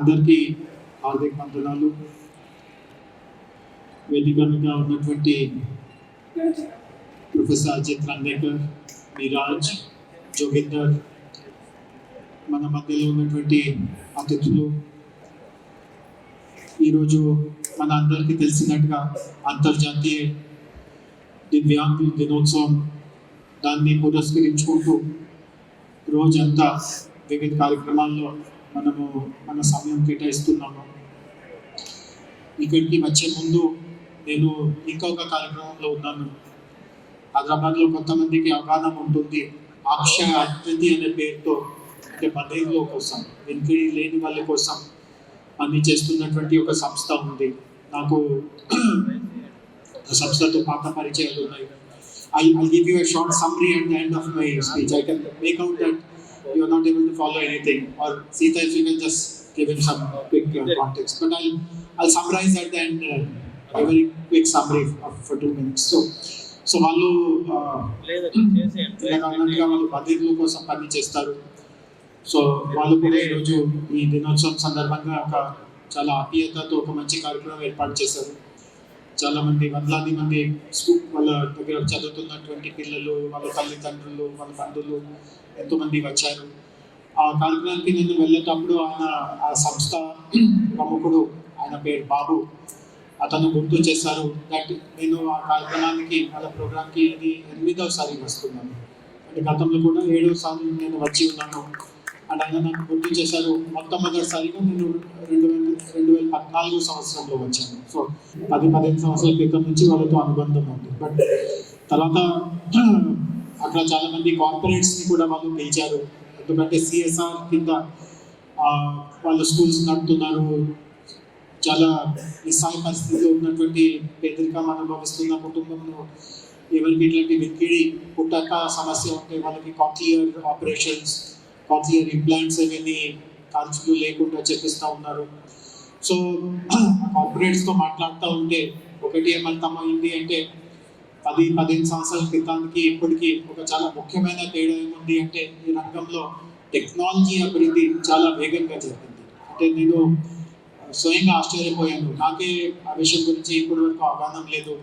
అందరికీ హార్దిక వందనాలు. వేదిక మీద ఉన్నటువంటి ప్రొఫెసర్ అజిత్ రందేకర్, మిరాజ్, జోగిందర్, మన మధ్యలో ఉన్నటువంటి అతిథులు, ఈరోజు మన అందరికీ తెలిసినట్టుగా అంతర్జాతీయ దివ్యాంగుల దినోత్సవం, దాన్ని పురస్కరించుకుంటూ రోజంతా వివిధ కార్యక్రమాల్లో మనము మన సమయం కేటాయిస్తున్నాము. ఇక్కడికి వచ్చే ముందు నేను ఇంకొక కార్యక్రమంలో ఉన్నాను. హైదరాబాద్లో కొంతమందికి అవగాహన ఉంటుంది, అక్షయ అతిథి అనే పేరుతో, అంటే బదిలీల కోసం, వెనుకడి లేని వాళ్ళ కోసం పని చేస్తున్నటువంటి ఒక సంస్థ ఉంది. నాకు ఆ సంస్థతో పాత పరిచయాలు ఉన్నాయి. I'll give you a short summary at the end of my speech. I can make out that you are not able to follow anything, or Sita, if you can just give him some quick context. But I'll summarize at the end, a very quick summary for 2 minutes. So వాళ్ళు బదిలీల కోసం పని చేస్తారు. So వాళ్ళు కూడా ఈరోజు ఈ దినోత్సవం సందర్భంగా ఒక చాలా ఆప్యాయతతో ఒక మంచి కార్యక్రమం ఏర్పాటు చేశారు. చాలామంది, వందలాది మంది వాళ్ళ దగ్గర చదువుతున్నటువంటి పిల్లలు, వాళ్ళ తల్లిదండ్రులు, వాళ్ళ బంధువులు ఎంతోమంది వచ్చారు. ఆ కార్యక్రమానికి నేను వెళ్ళేటప్పుడు ఆ సంస్థ ప్రముఖుడు, ఆయన పేరు బాబు, అతను గుర్తు చేశారు దట్ నేను ఆ కార్యక్రమానికి, వాళ్ళ ప్రోగ్రామ్కి ఇది 8వ వస్తున్నాను. అంటే గతంలో కూడా 7వ సారి నేను వచ్చి ఉన్నాను. అండ్ ఆయన నాకు గుర్తు చేశారు, మొట్టమొదటిసారిగా నేను 2014 సంవత్సరంలో వచ్చాను. సో 10-15 సంవత్సరాల క్రితం నుంచి వాళ్ళతో అనుబంధం ఉంది. బట్ తర్వాత అక్కడ చాలామంది కార్పొరేట్స్ని కూడా వాళ్ళు పిలిచారు. ఎందుకంటే CSR కింద వాళ్ళు స్కూల్స్ నడుపుతున్నారు. చాలా నిస్సాయ పరిస్థితిలో ఉన్నటువంటి, పేదరికం అనుభవిస్తున్న కుటుంబంలో ఎవరికి ఇట్లాంటి వెక్కిడి పుట్టక సమస్య ఉంటే వాళ్ళకి కాక్లియర్ ఆపరేషన్స్, కాక్లియర్ ఇంప్లాంట్స్ అవన్నీ ఖర్చులు లేకుండా చేపిస్తూ ఉన్నారు. సో కార్పొరేట్స్తో మాట్లాడుతూ ఉంటే ఒకటి ఏమర్థమైంది అంటే, 10-15 సంవత్సరాల క్రితానికి ఇప్పటికీ ఒక చాలా ముఖ్యమైన తేడా ఏముంది అంటే, ఈ రంగంలో టెక్నాలజీ అభివృద్ధి చాలా వేగంగా జరిగింది. అంటే నేను స్వయంగా ఆశ్చర్యపోయాను. నాకే ఆ విషయం గురించి ఇప్పటి వరకు అవగాహన లేదు.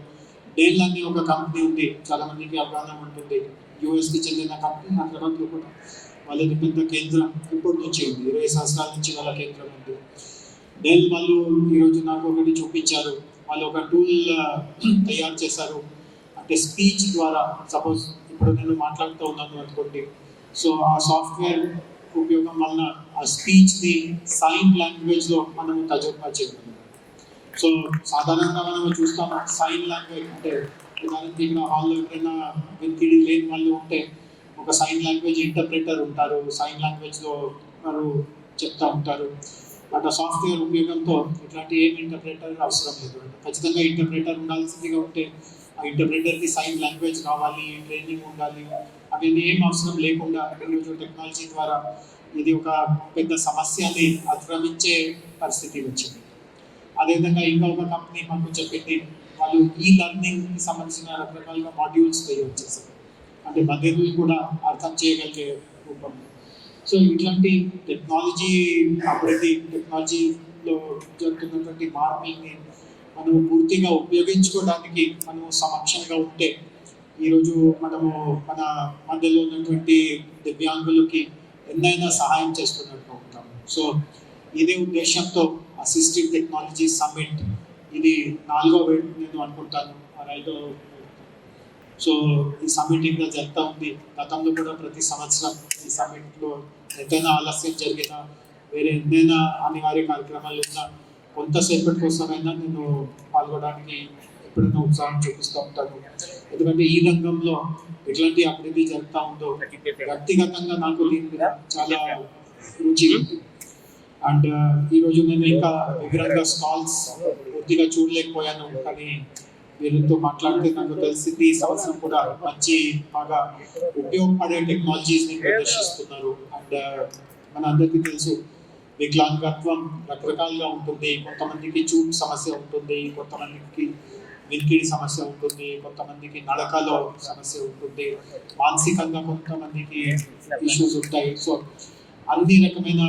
డెల్ అనే ఒక కంపెనీ ఉంది, చాలా మందికి అవగాహన ఉంటుంది. యూఎస్కి చెందిన కంపెనీ, హైదరాబాద్లో కూడా వాళ్ళది పెద్ద కేంద్రం ఇప్పటి నుంచి ఉంది, 20 సంవత్సరాల నుంచి వాళ్ళ కేంద్రం ఉంది. డెల్ వాళ్ళు ఈరోజు నాకు ఒకటి చూపించారు. వాళ్ళు ఒక టూల్ తయారు చేశారు. అంటే స్పీచ్ ద్వారా, సపోజ్ ఇప్పుడు నేను మాట్లాడుతూ ఉన్నాను అనుకోండి, సో ఆ సాఫ్ట్వేర్ ఉపయోగం వలన ఆ స్పీచ్ని సైన్ లాంగ్వేజ్లో మనము తర్జుమా చేయగలం. సో సాధారణంగా మనం చూస్తాము సైన్ లాంగ్వేజ్ అంటే, ఉదాహరణకి ఇక్కడ హాల్లో ఎవరైనా వెనుకడి లేని వాళ్ళు ఉంటే ఒక సైన్ లాంగ్వేజ్ ఇంటర్ప్రిటర్ ఉంటారు, సైన్ లాంగ్వేజ్లో వారు చెప్తూ ఉంటారు. బట్ ఆ సాఫ్ట్వేర్ ఉపయోగంతో ఇట్లాంటి ఏం ఇంటర్ప్రిటర్ అవసరం లేదు. ఖచ్చితంగా ఇంటర్ప్రిటర్ ఉండాల్సిందిగా ఉంటే ఆ ఇంటర్ప్రిటర్కి సైన్ లాంగ్వేజ్ కావాలి, ట్రైనింగ్ ఉండాలి, అవన్నీ ఏం అవసరం లేకుండా ఈరోజు టెక్నాలజీ ద్వారా ఇది ఒక పెద్ద సమస్యని అధిగమించే పరిస్థితి వచ్చింది. అదేవిధంగా ఇంకా ఒక కంపెనీ మాకు చెప్పింది, వాళ్ళు ఈ లెర్నింగ్కి సంబంధించిన రకరకాలుగా మాడ్యూల్స్ తయారు చేశారు. అంటే బదిలీలు కూడా అర్థం చేయగలిగే రూపంలో. సో ఇట్లాంటి టెక్నాలజీ అభివృద్ధి, టెక్నాలజీలో జరుగుతున్నటువంటి మార్పుల్ని మనం పూర్తిగా ఉపయోగించుకోవడానికి మనము సమక్షంగా ఉంటే, ఈరోజు మనము మన మధ్యలో ఉన్నటువంటి దివ్యాంగులకి ఎన్నైనా సహాయం చేస్తున్నట్టు ఉంటాము. సో ఇదే ఉద్దేశంతో అసిస్టివ్ టెక్నాలజీ సమ్మిట్, ఇది 4వ వేడు నేను అనుకుంటాను, 5వ. సో ఈ సమ్మిట్ ఇంకా జరుగుతూ ఉంది. గతంలో కూడా ప్రతి సంవత్సరం ఈ సమ్మిట్లో ఎంతైనా ఆలస్యం జరిగినా, వేరే ఎన్నైనా అనివార్య కార్యక్రమాలు ఉన్నా, కొంతసేపటి కోసమైనా నేను పాల్గొనడానికి ఎప్పుడైనా ఉత్సాహం చూపిస్తూ ఉంటాను. ఎందుకంటే ఈ రంగంలో ఎట్లాంటి అభివృద్ధి జరుగుతూ ఉందో వ్యక్తిగతంగా నాకు దీని మీద చాలా రుచి ఉంది. అండ్ ఈరోజు నేను ఇంకా వివరంగా స్టాల్స్ పూర్తిగా చూడలేకపోయాను, కానీ వీరితో మాట్లాడితే నాకు తెలిసింది ఈ సంవత్సరం కూడా మంచి బాగా ఉపయోగపడే టెక్నాలజీస్ని ప్రదర్శిస్తున్నారు. అండ్ మన అందరికీ తెలుసు, వికలాంగత్వం రకరకాలుగా ఉంటుంది. కొంతమందికి చూపు సమస్య ఉంటుంది, కొంతమందికి వెనుకిడి సమస్య ఉంటుంది, కొంతమందికి నడకలో సమస్య ఉంటుంది, మానసికంగా కొంతమందికి ఇష్యూస్ ఉంటాయి. సో అన్ని రకమైన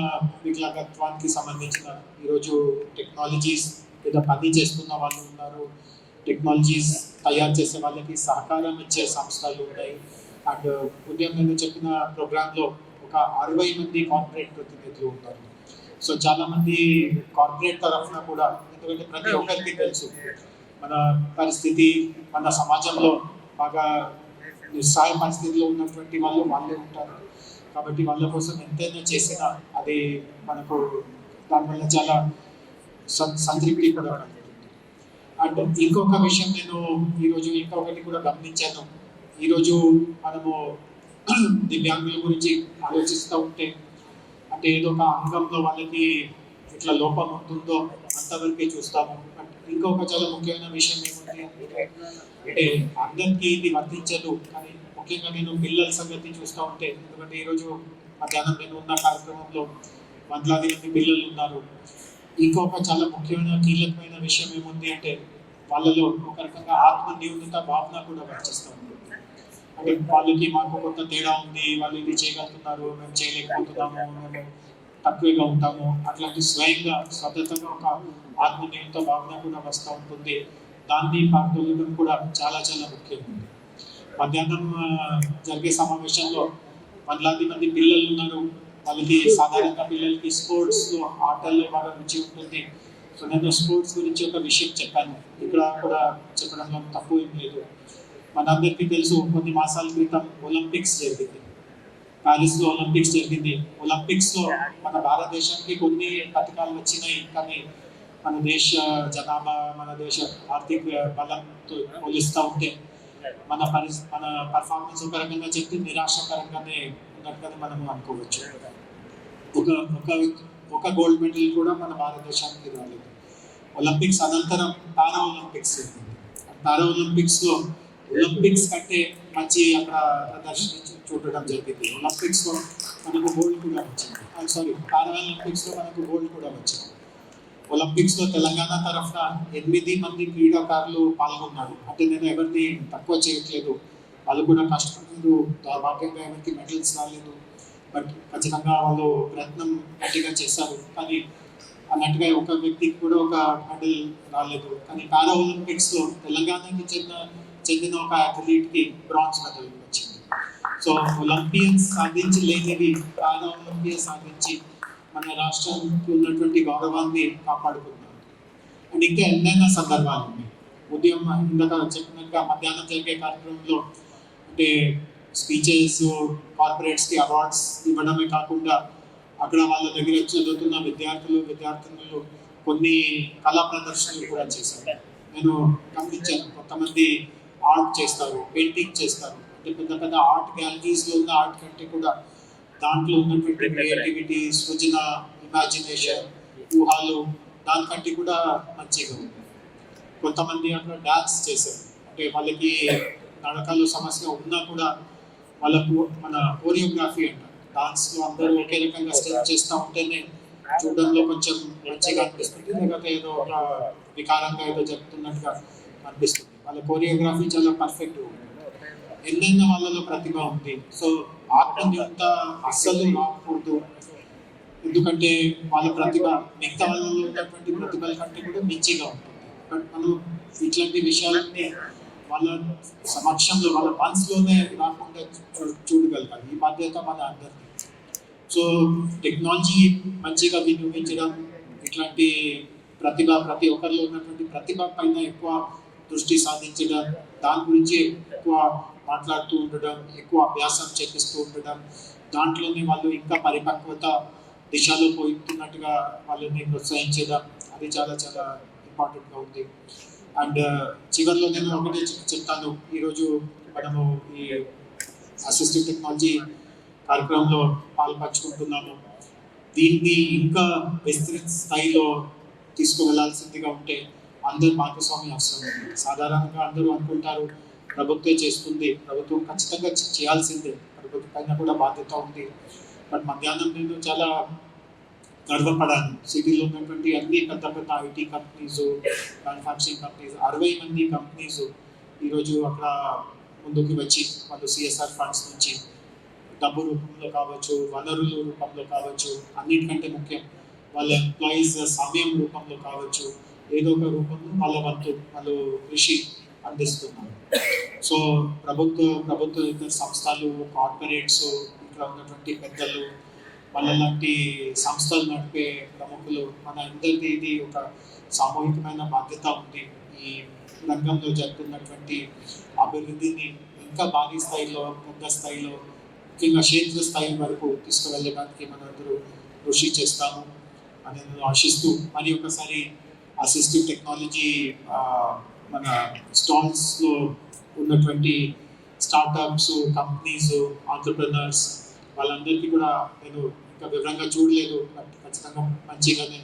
వికలాంగత్వానికి సంబంధించిన ఈరోజు టెక్నాలజీస్ ఏదో పని చేస్తున్న వాళ్ళు ఉన్నారు, టెక్నాలజీస్ తయారు చేసే వాళ్ళకి సహకారం ఇచ్చే సంస్థలు ఉన్నాయి. అండ్ ఉదయం నేను చెప్పిన ప్రోగ్రాంలో ఒక 60 మంది కార్పొరేట్ ప్రతినిధులు ఉన్నారు. సో చాలామంది కార్పొరేట్ తరఫున కూడా, ఎందుకంటే ప్రతి ఒక్కరికి తెలుసు మన పరిస్థితి, మన సమాజంలో బాగా నిస్సహాయ పరిస్థితిలో ఉన్నటువంటి వాళ్ళు వాళ్ళే ఉంటారు. కాబట్టి వాళ్ళ కోసం ఎంతైనా చేసినా అది మనకు దానివల్ల చాలా సంతృప్తి కూడా కలుగుతుంది. అండ్ ఇంకొక విషయం నేను ఈరోజు ఇంకొకటి కూడా గమనించాను. ఈరోజు మనము దివ్యాంగుల గురించి ఆలోచిస్తూ ఉంటే అంటే ఏదో ఒక అంగంలో వాళ్ళకి ఇట్లా లోపం ఉంటుందో అంతవరకే చూస్తాము. బట్ ఇంకొక చాలా ముఖ్యమైన విషయం ఏముంది అంటే అందరికీ ఇది వర్తించదు, కానీ ముఖ్యంగా నేను పిల్లల సంగతి చూస్తూ ఉంటే, ఎందుకంటే ఈరోజు మధ్యాహ్నం నేను ఉన్న కార్యక్రమంలో వందలాది మంది పిల్లలు ఉన్నారు. ఇంకొక చాలా ముఖ్యమైన కీలకమైన విషయం ఏముంది అంటే వాళ్ళలో ఒక రకంగా ఆత్మనిర్భరత భావన కూడా వర్తిస్తూ ఉంటుంది. అంటే వాళ్ళకి మాకు కొంత తేడా ఉంది, వాళ్ళు ఇది చేయగలుగుతున్నారు, మేము చేయలేకపోతున్నాము, మేము తక్కువగా ఉంటాము, అట్లాంటి స్వయంగా స్వతంత్రంగా ఒక ఆత్మనిర్భరత భావన కూడా వస్తూ ఉంటుంది. దాన్ని పాల్గొనడం కూడా చాలా చాలా ముఖ్యం. మధ్యాహ్నం జరిగే సమావేశంలో వందలాది మంది పిల్లలు ఉన్నారు. వాళ్ళకి సాధారణంగా పిల్లలకి స్పోర్ట్స్లో ఆటల్లో బాగా రుచి ఉంటుంది. సో నేను స్పోర్ట్స్ గురించి ఒక విషయం చెప్పాను, ఇక్కడ కూడా చెప్పడంలో తప్పు ఏం లేదు. మనందరికీ తెలుసు, కొన్ని మాసాల క్రితం ఒలింపిక్స్ జరిగింది, ప్యారిస్లో ఒలింపిక్స్ జరిగింది. ఒలింపిక్స్లో మన భారతదేశానికి కొన్ని పథకాలు వచ్చినాయి, కానీ మన దేశ జనాభా, మన దేశ ఆర్థిక బలంతో పోలిస్తూ ఉంటే మన పర్ఫార్మెన్స్ ఒక రకంగా చెప్తే నిరాశకరంగానే ఉన్నట్టుగానే మనం అనుకోవచ్చు. ఒక గోల్డ్ మెడల్ కూడా మన భారతదేశానికి రాలేదు. ఒలింపిక్స్ అనంతరం పారా ఒలింపిక్స్ జరిగింది. పారా ఒలింపిక్స్లో ఒలింపిక్స్ కంటే మంచి అక్కడ ప్రదర్శన చూడడం జరిగింది. ఒలింపిక్స్లో మనకు గోల్డ్ కూడా వచ్చింది. పారా ఒలింపిక్స్లో మనకు గోల్డ్ కూడా వచ్చింది. ఒలింపిక్స్లో తెలంగాణ తరఫున 8 మంది క్రీడాకారులు పాల్గొన్నారు. అంటే నేను ఎవరిని తక్కువ చేయట్లేదు, వాళ్ళు కూడా కష్టపడ్డారు. దౌర్భాగ్యంగా ఎవరికి మెడల్స్ రాలేదు, బట్ ఖచ్చితంగా వాళ్ళు ప్రయత్నం గట్టిగా చేశారు. కానీ అన్నట్టుగా ఒక వ్యక్తికి కూడా ఒక మెడల్ రాలేదు. కానీ పారా ఒలింపిక్స్లో తెలంగాణకి చెందిన ఒక అథ్లీట్కి బ్రాంజ్ మెడల్ వచ్చింది. సో ఒలింపియన్స్ సాధించలేనివి పారా ఒలింపియన్స్ సాధించి మన రాష్ట్రానికి ఉన్నటువంటి గౌరవాన్ని కాపాడుకుంటున్నారు. అండ్ ఇంకా ఎన్నైనా సందర్భాలు ఉన్నాయి. ఉదయం ఇందాక చెప్పినట్టుగా మధ్యాహ్నం జరిగే కార్యక్రమంలో అంటే స్పీచెస్, కార్పొరేట్స్కి అవార్డ్స్ ఇవ్వడమే కాకుండా అక్కడ వాళ్ళ దగ్గర చదువుతున్న విద్యార్థులు కొన్ని కళా ప్రదర్శనలు కూడా చేశారు. నేను గమనించాను, కొంతమంది ఆర్ట్ చేస్తారు, పెయింటింగ్ చేస్తారు. అంటే పెద్ద పెద్ద ఆర్ట్ గ్యాలరీస్లో ఉన్న ఆర్ట్ కంటే కూడా దాంట్లో ఉన్నటువంటి క్రియేటివిటీ, సృజన, ఇమాజినేషన్, ఊహాలు దానికంటే కూడా మంచిగా ఉంది. కొంతమంది అక్కడ డాన్స్ చేశారు. అంటే వాళ్ళకి నడకలో సమస్య ఉన్నా కూడా వాళ్ళకు మన కోరియోగ్రఫీ అంటారు, డాన్స్లో అందరూ ఒకే రకంగా స్టెప్ చేస్తూ ఉంటేనే చూడడంలో కొంచెం మంచిగా అనిపిస్తుంది, లేకపోతే ఏదో ఒక వికారంగా ఏదో చెప్తున్నట్టుగా అనిపిస్తుంది. వాళ్ళ కోరియోగ్రఫీ చాలా పర్ఫెక్ట్గా ఉంది. ఎన్నెన్న వాళ్ళలో ప్రతిభ ఉంది. సో ఆత్మన్యూనత అస్సలు రాకూడదు, ఎందుకంటే వాళ్ళ ప్రతిభ మిగతా వాళ్ళలో ఉన్నటువంటి ప్రతిభల కంటే కూడా మించిగా ఉంటుంది. బట్ మనం ఇట్లాంటి విషయాలన్నీ వాళ్ళ సమక్షంలో, వాళ్ళ మనసులోనే రాకుండా చూడగలగాలి. ఈ బాధ్యత మన అందరిది. సో టెక్నాలజీ మంచిగా వినియోగించడం, ఇట్లాంటి ప్రతి ఒక్కరిలో ఉన్నటువంటి ప్రతిభ పైన ఎక్కువ దృష్టి సాధించడం, దాని గురించి ఎక్కువ మాట్లాడుతూ ఉండడం, ఎక్కువ అభ్యాసం చేపిస్తూ ఉండడం, దాంట్లోనే వాళ్ళు ఇంకా పరిపక్వత దిశలో పోతున్నట్టుగా వాళ్ళని ప్రోత్సహించడం, అది చాలా చాలా ఇంపార్టెంట్గా ఉంది. అండ్ చివరిలో నేను ఒకటే చెప్తాను, ఈరోజు మనము ఈ అసిస్టివ్ టెక్నాలజీ కార్యక్రమంలో పాల్పంచుకుంటున్నాము. దీన్ని ఇంకా విస్తృత స్థాయిలో తీసుకువెళ్లాల్సిందిగా ఉంటే అందరు భాగస్వామ్యం అవసరం ఉంది. సాధారణంగా అందరూ అనుకుంటారు ప్రభుత్వం చేస్తుంది, ప్రభుత్వం ఖచ్చితంగా చేయాల్సిందే, ప్రభుత్వం పైన కూడా బాధ్యత ఉంది. బట్ మధ్యాహ్నం నేను చాలా గర్వపడాను, సిటీలో ఉన్నటువంటి అన్ని పెద్ద పెద్ద ఐటీ కంపెనీస్, మ్యానుఫ్యాక్చరింగ్ కంపెనీస్, 60 మంది కంపెనీస్ ఈరోజు అక్కడ ముందుకు వచ్చి వాళ్ళు సిఎస్ఆర్ ఫండ్స్ నుంచి డబ్బు రూపంలో కావచ్చు, వనరుల రూపంలో కావచ్చు, అన్నిటికంటే ముఖ్యం వాళ్ళ ఎంప్లాయీస్ సమయం రూపంలో కావచ్చు, ఏదో ఒక రూపంలో వాళ్ళు కృషి అందిస్తున్నారు. సో ప్రభుత్వ ఇతర సంస్థలు, కార్పొరేట్స్, ఇక్కడ ఉన్నటువంటి పెద్దలు, వాళ్ళలాంటి సంస్థలు నడిపే ప్రముఖులు, మన అందరికీ ఇది ఒక సామూహికమైన బాధ్యత ఉంది. ఈ రంగంలో జరుగుతున్నటువంటి అభివృద్ధిని ఇంకా భారీ స్థాయిలో, పెద్ద స్థాయిలో, ముఖ్యంగా క్షేత్ర స్థాయి వరకు తీసుకువెళ్ళడానికి మనందరూ కృషి చేస్తాము అని నేను ఆశిస్తూ, మరి ఒకసారి అసిస్టివ్ టెక్నాలజీ మన స్టాల్స్లో ఉన్నటువంటి స్టార్టప్స్, కంపెనీస్, ఆంటర్ప్రెనర్స్ వాళ్ళందరికీ కూడా నేను ఇంకా వివరంగా చూడలేదు, బట్ ఖచ్చితంగా మంచిగానే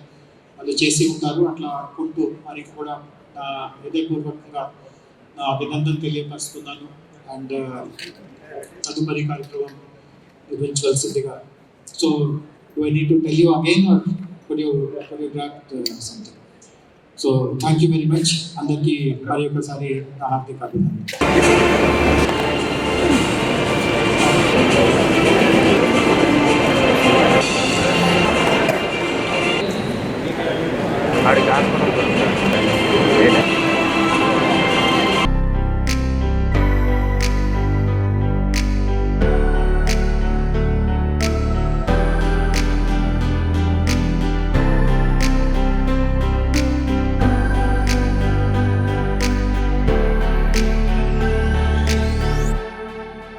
వాళ్ళు చేసి ఉంటారు అట్లా అనుకుంటూ మరి కూడా హృదయపూర్వకంగా నా అభినందన తెలియపరుస్తున్నాను. అండ్ తదుపరి కార్యక్రమం నిర్వహించవలసిందిగా. So do I need to tell you again or could you grab something? So thank you very much. అందరికీ మరి ఒకసారి నా హార్దిక అభినందనలు.